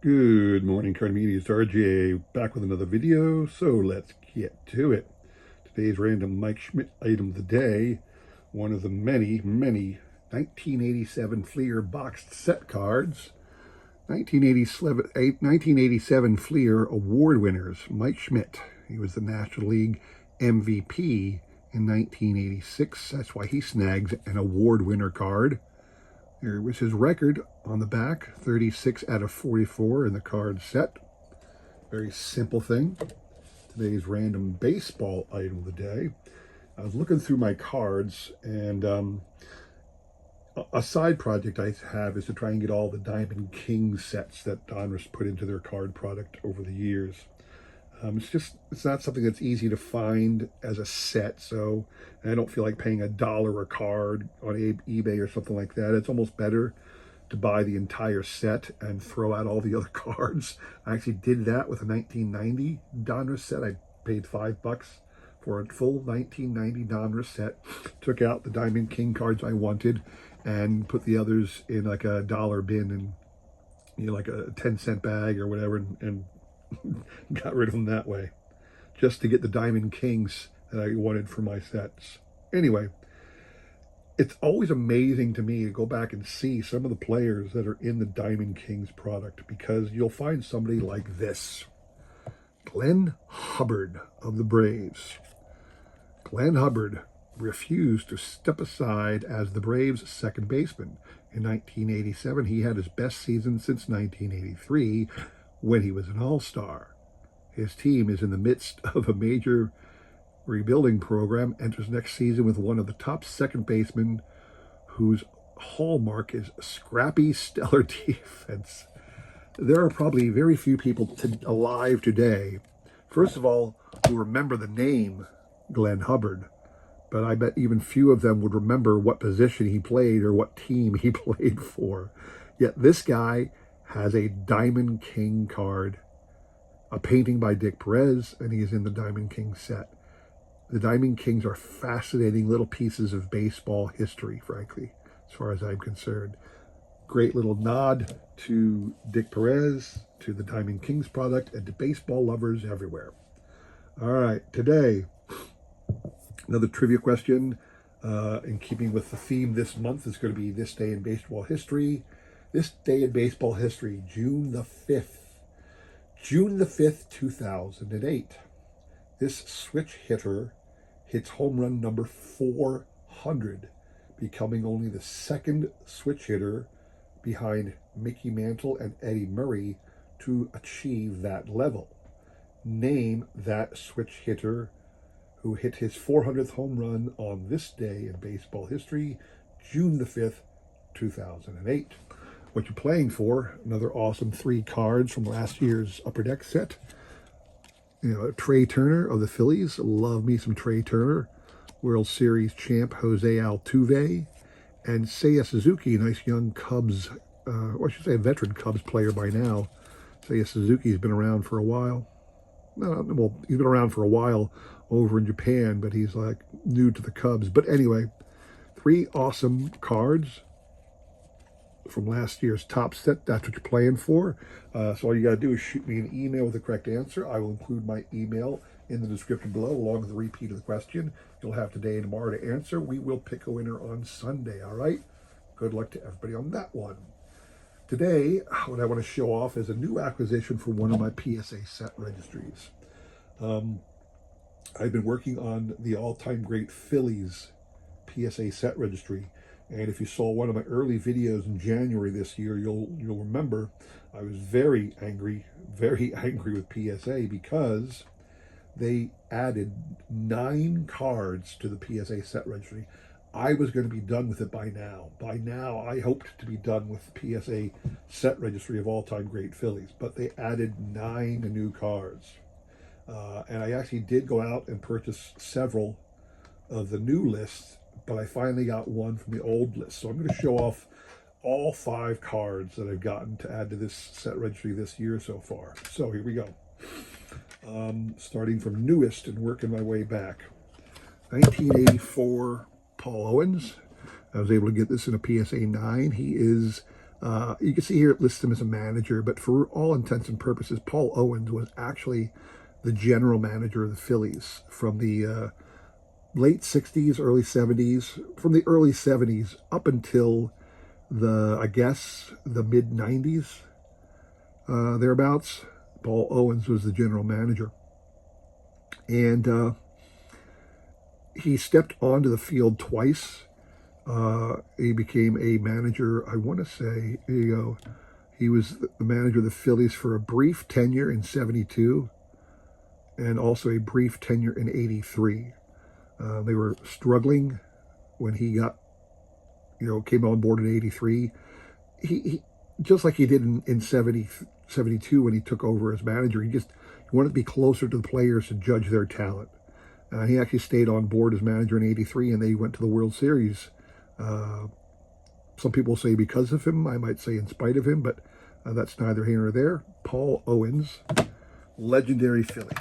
Good morning, card media. It's RJ back with another video. So let's get to it. Today's random Mike Schmidt item of the day. One of the many 1987 Fleer boxed set cards. 1987 Fleer award winners. Mike Schmidt. He was the National League MVP in 1986. That's why he snags an award winner card. Here was his record on the back, 36 out of 44 in the card set. Very simple thing. Today's random baseball item of the day. I was looking through my cards, and a side project I have is to try and get all the Diamond King sets that Donruss put into their card product over the years. It's not something that's easy to find as a set, so I don't feel like paying $1 a card on eBay or something like that. It's almost better to buy the entire set and throw out all the other cards. I actually did that with a 1990 Donruss set. I paid $5 for a full 1990 Donruss set, took out the Diamond King cards I wanted, and put the others in like a dollar bin and like a 10-cent bag or whatever, and got rid of them that way, just to get the Diamond Kings that I wanted for my sets. Anyway, it's always amazing to me to go back and see some of the players that are in the Diamond Kings product, because you'll find somebody like this. Glenn Hubbard of the Braves. Glenn Hubbard refused to step aside as the Braves' second baseman. In 1987, he had his best season since 1983, when he was an all-star. His team is in the midst of a major rebuilding program, enters next season with one of the top second basemen whose hallmark is scrappy, stellar defense. There are probably very few people alive today, first of all, who remember the name Glenn Hubbard, but I bet even few of them would remember what position he played or what team he played for. Yet this guy has a Diamond King card, a painting by Dick Perez, and he is in the Diamond King set. The Diamond Kings are fascinating little pieces of baseball history, frankly, as far as I'm concerned. Great little nod to Dick Perez, to the Diamond Kings product, and to baseball lovers everywhere. All right, today, another trivia question in keeping with the theme this month is going to be This Day in Baseball History. This day in baseball history, June the 5th. June the 5th, 2008. This switch hitter hits home run number 400, becoming only the second switch hitter behind Mickey Mantle and Eddie Murray to achieve that level. Name that switch hitter who hit his 400th home run on this day in baseball history, June the 5th, 2008. What you're playing for, another awesome 3 cards from last year's Upper Deck set. Trey Turner of the Phillies. Love me some Trey Turner. World Series champ Jose Altuve. And Seiya Suzuki, nice young Cubs, or I should say a veteran Cubs player by now. Seiya Suzuki's been around for a while. Well, he's been around for a while over in Japan, but he's like new to the Cubs. But anyway, 3 awesome cards from last year's top set. That's what you're playing for. So all you got to do is shoot me an email with the correct answer. I will include my email in the description below, along with a repeat of the question. You'll have today and tomorrow to answer. We will pick a winner on Sunday, all right? Good luck to everybody on that one. Today, what I want to show off is a new acquisition for one of my PSA set registries. I've been working on the all-time great Phillies PSA set registry. And if you saw one of my early videos in January this year, you'll remember I was very angry with PSA because they added 9 cards to the PSA set registry. I was going to be done with it by now. By now, I hoped to be done with the PSA set registry of all-time great Phillies, but they added 9 new cards. And I actually did go out and purchase several of the new lists, but I finally got one from the old list. So I'm going to show off all 5 cards that I've gotten to add to this set registry this year so far. So here we go. Starting from newest and working my way back. 1984 Paul Owens. I was able to get this in a PSA 9. He is You can see here it lists him as a manager, but for all intents and purposes, Paul Owens was actually the general manager of the Phillies from the late 60s, early 70s, from the early 70s up until I guess, the mid 90s, thereabouts. Paul Owens was the general manager. And he stepped onto the field twice. He became a manager, I want to say, here you go. He was the manager of the Phillies for a brief tenure in 72 and also a brief tenure in 83. They were struggling when he got, came on board in 83. He just like he did in 72 when he took over as manager, he wanted to be closer to the players to judge their talent. He actually stayed on board as manager in 83, and they went to the World Series. Some people say because of him, I might say in spite of him, but that's neither here nor there. Paul Owens, legendary Philly.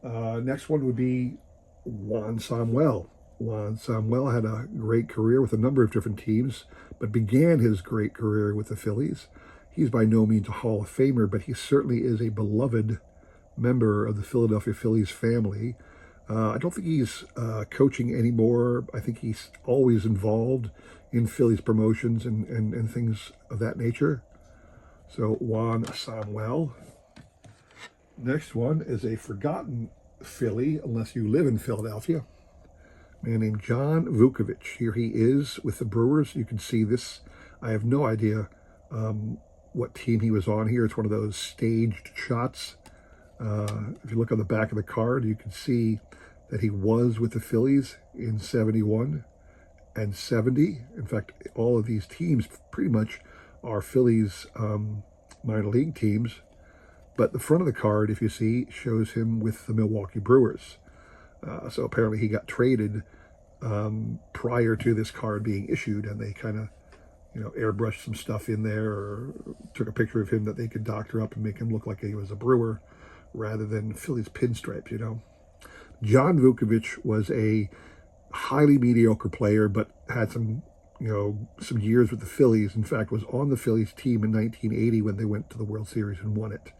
Next one would be Juan Samuel. Juan Samuel had a great career with a number of different teams, but began his great career with the Phillies. He's by no means a Hall of Famer, but he certainly is a beloved member of the Philadelphia Phillies family. I don't think he's coaching anymore. I think he's always involved in Phillies promotions and things of that nature. So Juan Samuel. Next one is a forgotten Philly, unless you live in Philadelphia. A man named John Vukovich. Here he is with the Brewers. You can see this. I have no idea what team he was on here. It's one of those staged shots. If you look on the back of the card, you can see that he was with the Phillies in 71 and 70. In fact, all of these teams pretty much are Phillies minor league teams. But the front of the card, if you see, shows him with the Milwaukee Brewers. So apparently he got traded prior to this card being issued, and they kind of, airbrushed some stuff in there or took a picture of him that they could doctor up and make him look like he was a Brewer rather than Phillies pinstripes, John Vukovich was a highly mediocre player, but had some years with the Phillies. In fact, was on the Phillies team in 1980 when they went to the World Series and won it.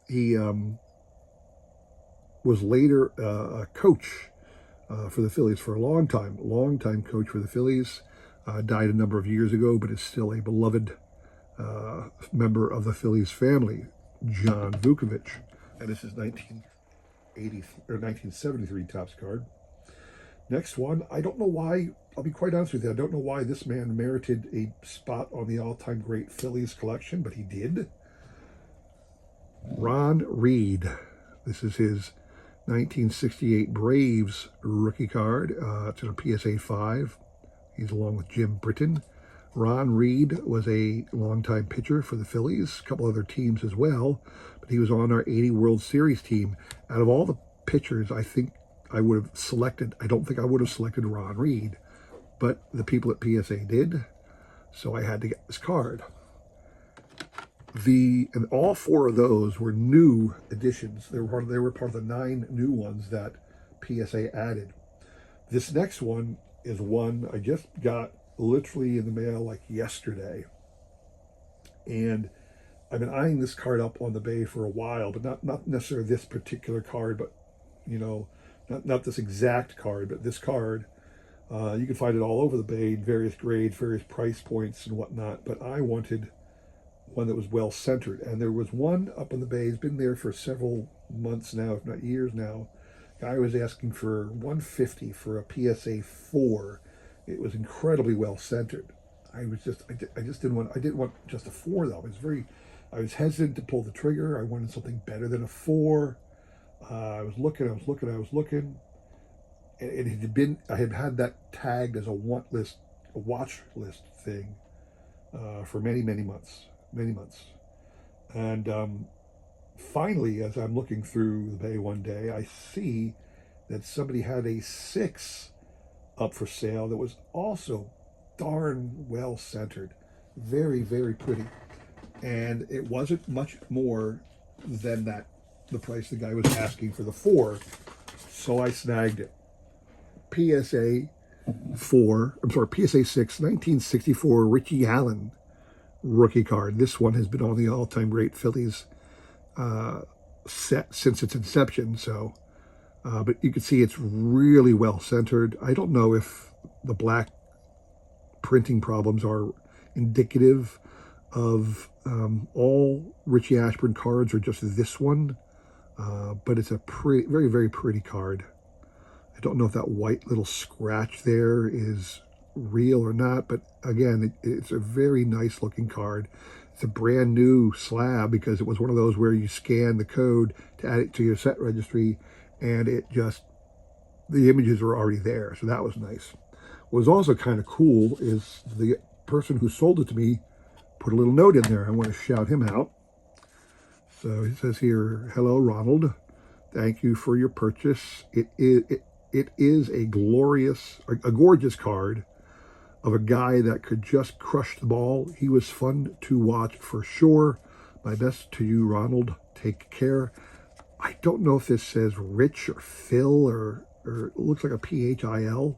He was later a coach for the Phillies for a long time coach for the Phillies. Died a number of years ago, but is still a beloved member of the Phillies family, John Vukovich. And this is 1973 Topps card. Next one, I don't know why, I'll be quite honest with you, I don't know why this man merited a spot on the all-time great Phillies collection, but he did. Ron Reed. This is his 1968 Braves rookie card. It's in a PSA 5. He's along with Jim Britton. Ron Reed was a longtime pitcher for the Phillies, a couple other teams as well, but he was on our 80 World Series team. Out of all the pitchers, I think I would have selected, I don't think I would have selected Ron Reed, but the people at PSA did, so I had to get this card. And all four of those were new additions. They were part of the 9 new ones that PSA added. This next one is one I just got literally in the mail like yesterday. And I've been eyeing this card up on the Bay for a while, but not necessarily this particular card, but not this exact card, but this card. You can find it all over the Bay in various grades, various price points and whatnot, but I wanted one that was well centered. And there was one up in the Bay, it's been there for several months now, if not years now. Guy was asking for $150 for a PSA 4. It was incredibly well centered. I didn't want just a 4 though. I was hesitant to pull the trigger. I wanted something better than a 4. I was looking. And I had had that tagged as a watch list thing for many months. And finally, as I'm looking through the Bay one day, I see that somebody had a 6 up for sale that was also darn well centered. Very, very pretty. And it wasn't much more than the price the guy was asking for the 4. So I snagged it. PSA PSA 6 1964 Richie Allen rookie card. This one has been on the all-time great Phillies set since its inception. So, but you can see it's really well centered. I don't know if the black printing problems are indicative of all Richie Ashburn cards or just this one, but it's a very, very pretty card. I don't know if that white little scratch there is real or not, but again, it's a very nice looking card. It's a brand new slab because it was one of those where you scan the code to add it to your set registry, and it just, the images were already there, so that was nice. What was also kind of cool is the person who sold it to me put a little note in there. I want to shout him out. So he says here, "Hello, Ronald. Thank you for your purchase. It is a gorgeous card of a guy that could just crush the ball. He was fun to watch for sure. My best to you, Ronald. Take care." I don't know if this says Rich or Phil or it looks like a PHIL.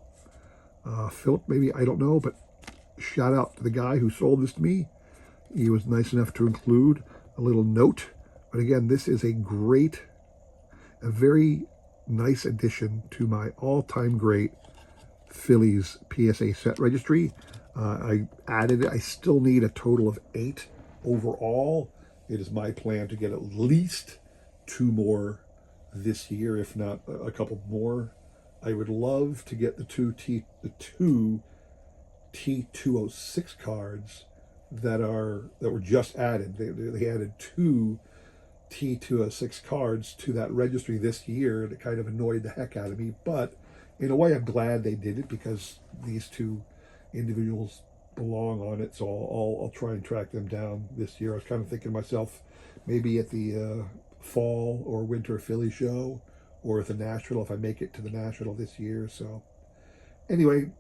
Philip, maybe, I don't know, but shout out to the guy who sold this to me. He was nice enough to include a little note. But again, this is a very nice addition to my all-time great Phillies PSA Set Registry. I added it. I still need a total of 8 overall. It is my plan to get at least 2 more this year, if not a couple more. I would love to get the two T206 cards that were just added. They added 2 T206 cards to that registry this year, and it kind of annoyed the heck out of me. But in a way, I'm glad they did it because these 2 individuals belong on it. So I'll try and track them down this year. I was kind of thinking to myself, maybe at the fall or winter Philly show, or at the National, if I make it to the National this year. So anyway,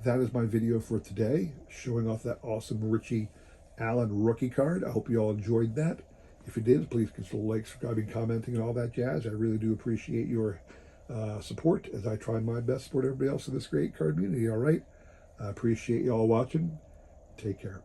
that is my video for today, showing off that awesome Richie Allen rookie card. I hope you all enjoyed that. If you did, please consider like, subscribing, commenting, and all that jazz. I really do appreciate your support as I try my best to support everybody else in this great card community, all right? I appreciate you all watching. Take care.